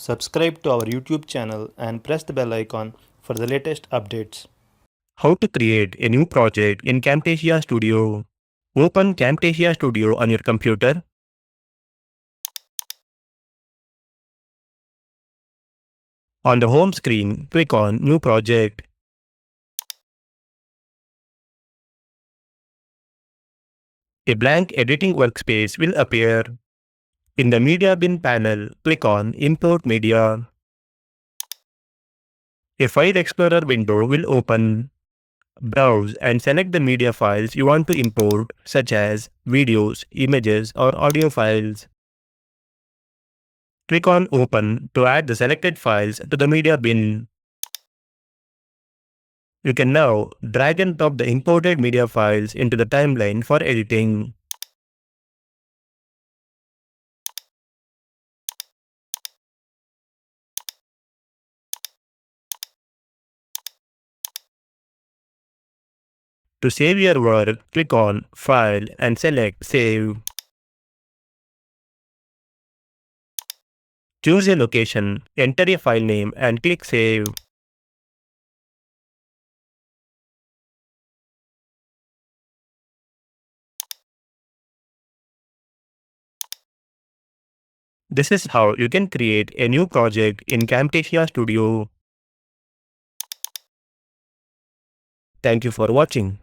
Subscribe to our YouTube channel and press the bell icon for the latest updates. How to create a new project in Camtasia Studio. Open Camtasia Studio on your computer. On the home screen, click on New Project. A blank editing workspace will appear. In the Media Bin panel, click on Import Media. A File Explorer window will open. Browse and select the media files you want to import, such as videos, images, or audio files. Click on Open to add the selected files to the media bin. You can now drag and drop the imported media files into the timeline for editing. To save your work, click on File and select Save. Choose a location, enter a file name and click Save. This is how you can create a new project in Camtasia Studio. Thank you for watching.